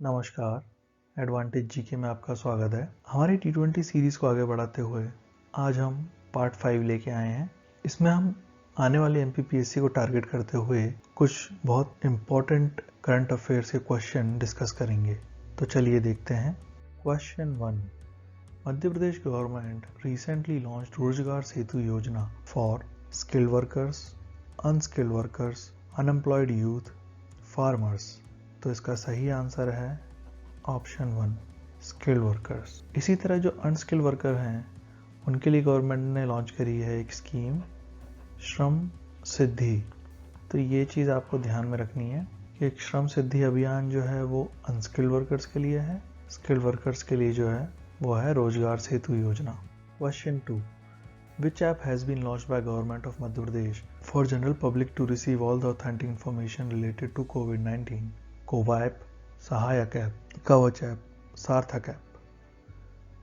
नमस्कार, advantage GK में आपका स्वागत है। हमारी T20 सीरीज को आगे बढ़ाते हुए आज हम पार्ट 5 लेके आए हैं। इसमें हम आने वाले MPPSC को टारगेट करते हुए कुछ बहुत इंपॉर्टेंट करंट अफेयर्स के क्वेश्चन डिस्कस करेंगे। तो चलिए देखते हैं। Question 1, Madhya Pradesh government recently launched रोजगार सेतु योजना for skilled workers, unskilled workers, unemployed youth, farmers. तो इसका सही आंसर है ऑप्शन 1, स्किल्ड वर्कर्स। इसी तरह जो अनस्किल्ड वर्कर हैं उनके लिए गवर्नमेंट ने लॉन्च करी है एक स्कीम, श्रम सिद्धि। तो ये चीज़ आपको ध्यान में रखनी है कि एक श्रम सिद्धि अभियान जो है वो अनस्किल्ड वर्कर्स के लिए है, स्किल्ड वर्कर्स के लिए जो है वो है रोजगार सेतु योजना। Question 2, Which app has been launched by Government of Madhya Pradesh for general public to receive all the authentic information related to COVID-19? Cava app, सहायक ऐप, कवच ऐप, सार्थक ऐप।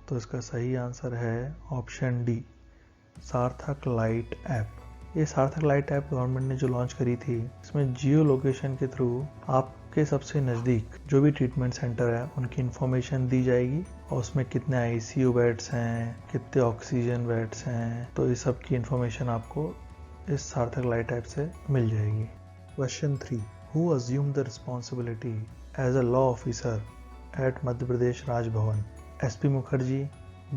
तो इसका सही आंसर है ऑप्शन डी, सार्थक lite app. ये सार्थक लाइट ऐप गवर्नमेंट ने जो लॉन्च करी थी, इसमें जियो लोकेशन के थ्रू आपके सबसे नज़दीक जो भी ट्रीटमेंट सेंटर है उनकी इंफॉर्मेशन दी जाएगी और उसमें कितने ICU बेड्स हैं, कितने ऑक्सीजन बेड्स हैं, तो इस सब की इंफॉर्मेशन आपको इस सार्थक लाइट ऐप से मिल जाएगी। Question 3, Who assumed the responsibility as a law officer at Madhya Pradesh Raj Bhavan? SP Mukherjee,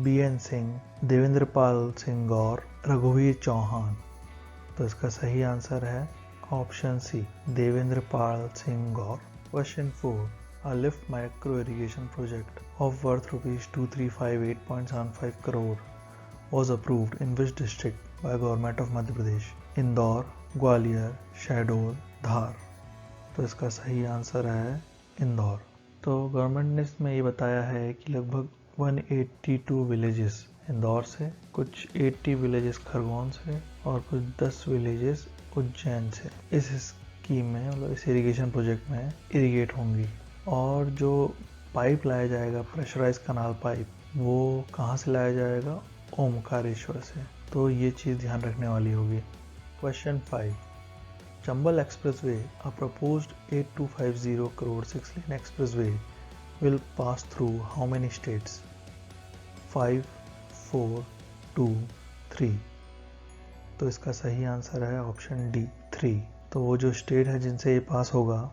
BN Singh, Devendra Pal Singh Gaur, रघुवीर चौहान। तो इसका सही आंसर है option C, Devendra Pal Singh Gaur. Question 4, A lift micro irrigation project of worth rupees 2358.75 crore was approved in which district by Government of Madhya Pradesh? Indore, Gwalior, Shahdol, Dhar. तो इसका सही answer है इंदौर। तो गवर्नमेंट ने इसमें ये बताया है कि लगभग 182 विलेजेस इंदौर से, कुछ 80 विलेजेस खरगोन से और कुछ 10 विलेजेस उज्जैन से इस स्कीम में, मतलब इस इरिगेशन प्रोजेक्ट में इरिगेट होंगी। और जो पाइप लाया जाएगा, प्रेशराइज कनाल पाइप, वो कहाँ से लाया जाएगा? ओमकारेश्वर से। तो ये चीज़ ध्यान रखने वाली होगी। Question 5, Chambal Expressway, a proposed 8250 crore 6-lane expressway, will pass through how many states? 5, 4, 2, 3। तो इसका सही आंसर है ऑप्शन डी, 3। तो वो जो स्टेट है जिनसे ये पास होगा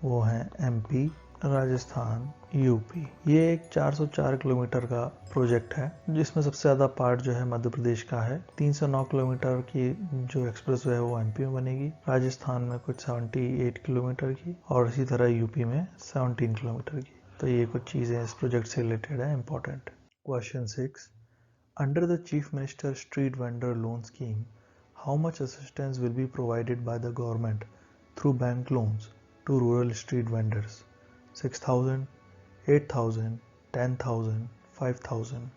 वो है MP, राजस्थान, UP। ये एक 404 किलोमीटर का प्रोजेक्ट है जिसमें सबसे ज़्यादा पार्ट जो है मध्य प्रदेश का है। 309 किलोमीटर की जो एक्सप्रेसवे है वो MP में बनेगी, राजस्थान में कुछ 78 किलोमीटर की और इसी तरह UP में 17 किलोमीटर की। तो ये कुछ चीज़ें इस प्रोजेक्ट से रिलेटेड है, important. Question 6, under the chief minister street vendor loan scheme, how much assistance will be provided by the government through bank loans to rural street vendors? 6,000, 8,000, 10,000, 5,000।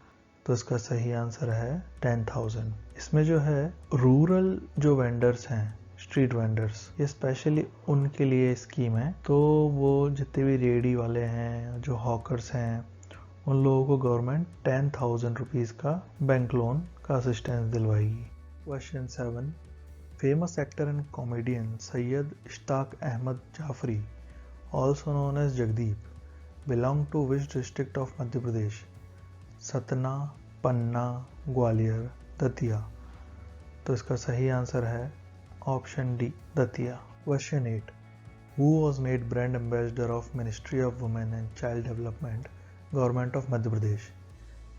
तो इसका सही आंसर है 10,000। इसमें जो है रूरल जो वेंडर्स हैं, स्ट्रीट वेंडर्स, ये स्पेशली उनके लिए स्कीम है। तो वो जितने भी रेडी वाले हैं, जो हॉकर्स हैं, उन लोगों को गवर्नमेंट 10,000 रुपीज़ का बैंक लोन का असिस्टेंस दिलवाएगी। Question 7, famous actor and comedian Syed Ishtiaq Ahmed Jaffrey, also known as Jagdeep, belong to which district of Madhya Pradesh? Satna, Panna, Gwalior, Datia. तो इसका सही आंसर है option D, Datia. Question 8, Who was made brand ambassador of Ministry of Women and Child Development, Government of Madhya Pradesh?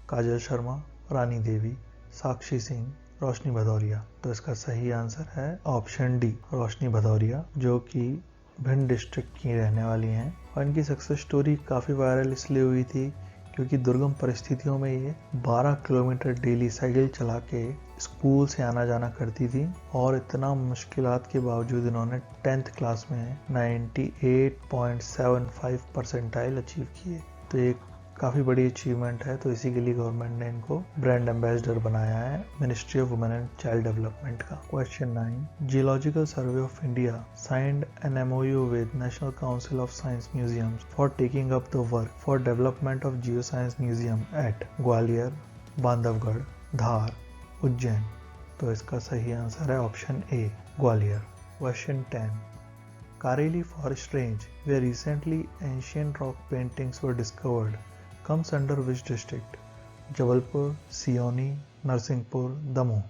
काजल शर्मा, रानी देवी, साक्षी सिंह, रोशनी भदौरिया। तो इसका सही answer है option D, रोशनी भदौरिया, जो कि भिंड डिस्ट्रिक्ट की रहने वाली हैं। और इनकी सक्सेस स्टोरी काफ़ी वायरल इसलिए हुई थी क्योंकि दुर्गम परिस्थितियों में ये 12 किलोमीटर डेली साइकिल चला के स्कूल से आना जाना करती थी और इतना मुश्किलात के बावजूद इन्होंने 10th क्लास में 98.75 परसेंटाइल अचीव किए। तो एक काफ़ी बड़ी अचीवमेंट है। तो इसी के लिए गवर्नमेंट ने इनको ब्रांड एम्बेसडर बनाया है ministry of women and child development का। Question 9, geological survey of India signed an MOU with national council of science museums for taking up the work for development of geo science museum at Gwalior, Bandhavgarh, Dhar, Ujjain. तो इसका सही answer है option A, Gwalior. Question 10, Kareli Forest Range, where recently ancient rock paintings were discovered, comes under which district? Jabalpur, Seoni, Narsinghpur, Damoh.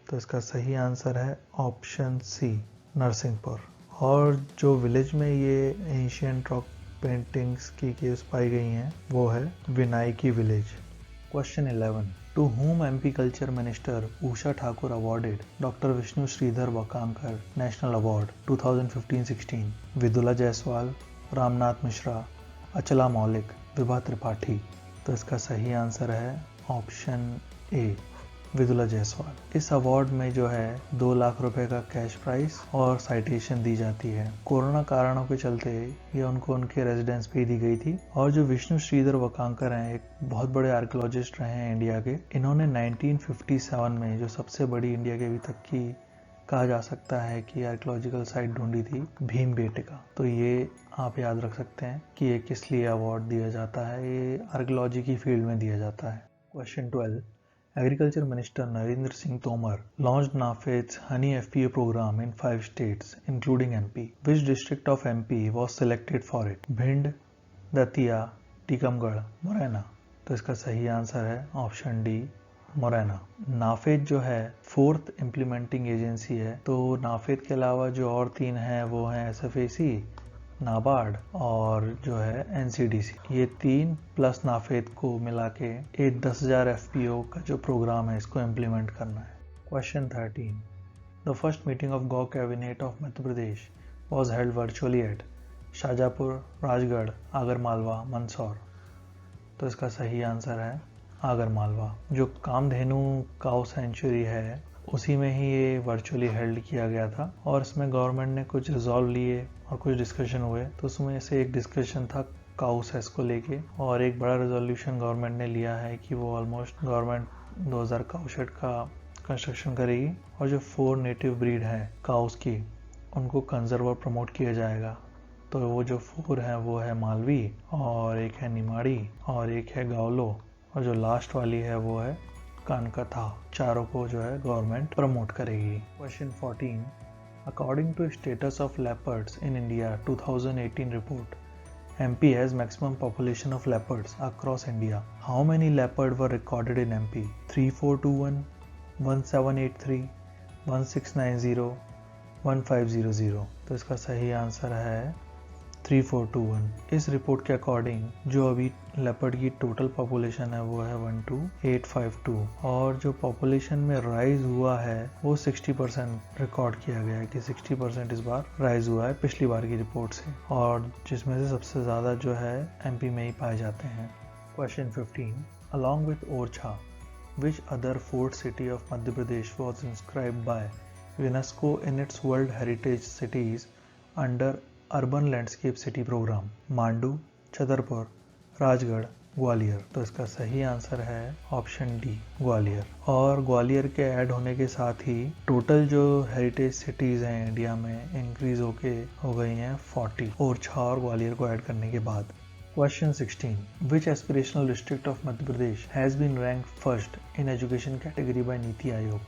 तो इसका सही answer है option सी, नरसिंहपुर। और जो विलेज में ये एंशियंट रॉक पेंटिंग्स की केव्स पाई गई हैं वो है Vinayaki village. Question 11, to whom MP Culture Minister Usha Thakur awarded Dr. Vishnu Sridhar Vakankar National Award 2015-16? Vidula Jaiswal, Ramnath Mishra, Achala Moulik, Vibha Tripathi. तो इसका सही आंसर है ऑप्शन ए, विदुला जायसवाल। इस अवार्ड में जो है 2 लाख रुपए का कैश प्राइज और साइटेशन दी जाती है। कोरोना कारणों के चलते ये उनको उनके रेजिडेंस पे दी गई थी। और जो विष्णु श्रीधर वकांकर हैं, एक बहुत बड़े आर्कियोलॉजिस्ट रहे हैं इंडिया के। इन्होंने 1957 में जो सबसे बड़ी इंडिया के अभी तक की कहा जा सकता है कि आर्कियोलॉजिकल साइट ढूंढी थी, भीमबेटका। तो ये आप याद रख सकते हैं कि ये किस लिए अवार्ड दिया जाता है। ये आर्कियोलॉजी की फील्ड में दिया जाता है। Question 12, Agriculture Minister Narendra Singh Tomar launched NAFED's Honey FPO program in 5 states, including MP. Which district of MP was selected for it? Bhind, Datia, Tikamgarh, Morena. तो इसका सही आंसर है ऑप्शन डी, मुरैना। नाफेड जो है 4th इम्प्लीमेंटिंग एजेंसी है। तो नाफेड के अलावा जो और 3 हैं वो हैं SFAC, नाबार्ड और जो है NCDC। ये 3 प्लस नाफेद को मिला के एक 10,000 FPO का जो प्रोग्राम है इसको इम्प्लीमेंट करना है। Question 13, the first meeting of Gau cabinet of Madhya Pradesh was held virtually at Shajapur, Rajgarh, Agar Malwa, Mandsaur. तो इसका सही आंसर है आगरमालवा। जो कामधेनु काउ सेंचुरी है उसी में ही ये वर्चुअली हेल्ड किया गया था। और इसमें गवर्नमेंट ने कुछ रिजॉल्व लिए और कुछ डिस्कशन हुए। तो उसमें से एक डिस्कशन था काउ सेस को लेके, और एक बड़ा रेजोल्यूशन गवर्नमेंट ने लिया है कि वो ऑलमोस्ट गवर्नमेंट 2000 काउ शेड का कंस्ट्रक्शन करेगी। और जो 4 नेटिव ब्रीड है काउस की उनको कंजर्व और प्रमोट किया जाएगा। तो वो जो 4 हैं वो है मालवी, और एक है निमाड़ी, और एक है गावलो, और जो लास्ट वाली है वो है कानकथा। चारों को जो है गवर्नमेंट प्रमोट करेगी। Question 14, according to status of leopards in India 2018 report, MP has maximum population of leopards across India. How many leopards were recorded in MP? 3421, 1783, 1690, 1500। तो इसका सही आंसर है 3421। इस रिपोर्ट के अकॉर्डिंग जो अभी लेपर्ड की टोटल पॉपुलेशन है वो है 12852, और जो पॉपुलेशन में राइज हुआ है वो 60% रिकॉर्ड किया गया है कि 60% इस बार राइज हुआ है पिछली बार की रिपोर्ट से, और जिसमें से सबसे ज़्यादा जो है MP में ही पाए जाते हैं। Question 15, along with Orchha which other fort city of Madhya Pradesh was inscribed by UNESCO in its world heritage cities under urban landscape city programme? Mandu, Chhatarpur, Rajgarh, Gwalior. तो इसका सही आंसर है ऑप्शन डी, ग्वालियर। और ग्वालियर के ऐड होने के साथ ही टोटल जो हेरिटेज सिटीज हैं इंडिया में इंक्रीज हो गई हैं 40, ओरछा और ग्वालियर को ऐड करने के बाद। Question 16, which aspirational district of Madhya Pradesh has been ranked first in education category by NITI Aayog?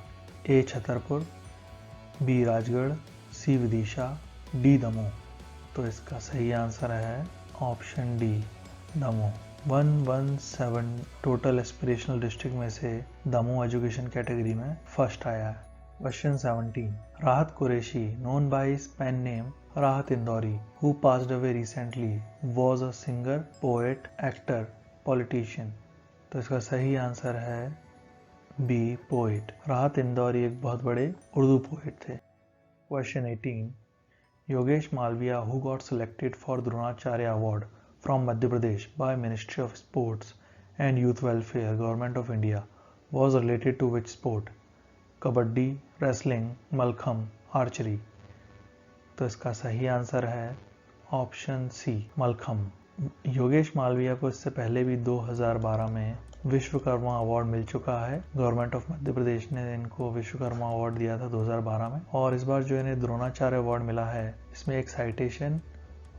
A Chhatarpur, B Rajgarh, C Vidisha, D Damoh. तो इसका सही आंसर है option D, Damoh. 117 total aspirational district में से दमोह एजुकेशन कैटेगरी में फर्स्ट आया है। Question 17, Rahat Qureshi known by his pen name Rahat Indori who passed away recently was a singer, poet, actor, politician. तो इसका सही आंसर है बी, पोएट। राहत इंदौरी एक बहुत बड़े उर्दू पोएट थे। Question 18, Yogesh Malviya, who got selected for Dronacharya Award from Madhya Pradesh by Ministry of Sports and Youth Welfare, Government of India, was related to which sport? Kabaddi, wrestling, mallakhamb, archery. तो इसका सही answer है option सी, मलखम। योगेश मालविया को इससे पहले भी 2012 में Vishwakarma award मिल चुका है। गवर्नमेंट ऑफ मध्य प्रदेश ने इनको विश्वकर्मा अवार्ड दिया था 2012 में, और इस बार जो इन्हें द्रोणाचार्य अवार्ड मिला है इसमें एक साइटेशन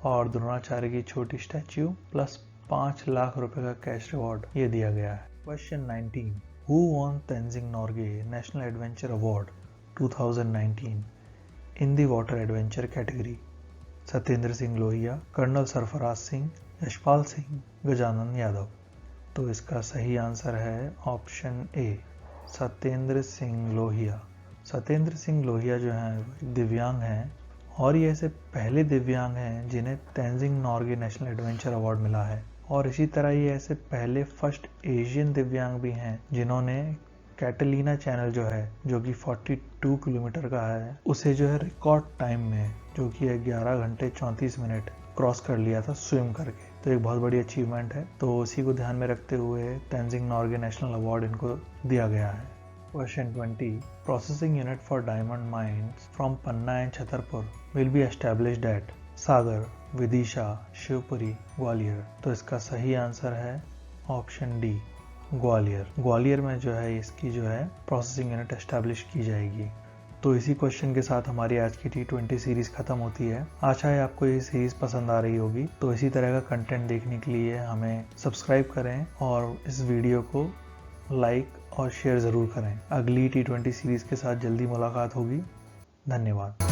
और द्रोणाचार्य की छोटी स्टैच्यू प्लस 5 लाख रुपए का कैश रिवॉर्ड ये दिया गया है। Question 19, who won Tenzing Norgay national adventure award 2019 in the water adventure category? Satyendra Singh Lohia, colonel Sarfaraz Singh, Yashpal Singh, Gajanan Yadav. तो इसका सही आंसर है ऑप्शन ए, सत्येंद्र सिंह लोहिया। सत्येंद्र सिंह लोहिया जो हैं दिव्यांग हैं और ये ऐसे पहले दिव्यांग हैं जिन्हें Tenzing Norgay national adventure award मिला है। और इसी तरह ये ऐसे पहले फर्स्ट एशियन दिव्यांग भी हैं जिन्होंने कैटलीना चैनल जो है, जो कि 42 किलोमीटर का है, उसे जो है रिकॉर्ड टाइम में, जो कि 11 घंटे 34 मिनट क्रॉस कर लिया था स्विम करके। तो एक बहुत बड़ी अचीवमेंट है। तो उसी को ध्यान में रखते हुए तेंजिंग नॉर्गे नेशनल अवार्ड इनको दिया गया है। Question 20. Processing unit for diamond mines from Panna and Chhatarpur will be established at सागर, विदिशा, शिवपुरी, ग्वालियर। तो इसका सही आंसर है ऑप्शन डी, ग्वालियर। ग्वालियर में जो है इसकी जो है प्रोसेसिंग यूनिट एस्टैब्लिश की जाएगी। तो इसी क्वेश्चन के साथ हमारी आज की T20 सीरीज खत्म होती है। आशा है आपको ये सीरीज पसंद आ रही होगी। तो इसी तरह का कंटेंट देखने के लिए हमें सब्सक्राइब करें और इस वीडियो को लाइक और शेयर ज़रूर करें। अगली T20 सीरीज के साथ जल्दी मुलाकात होगी। धन्यवाद।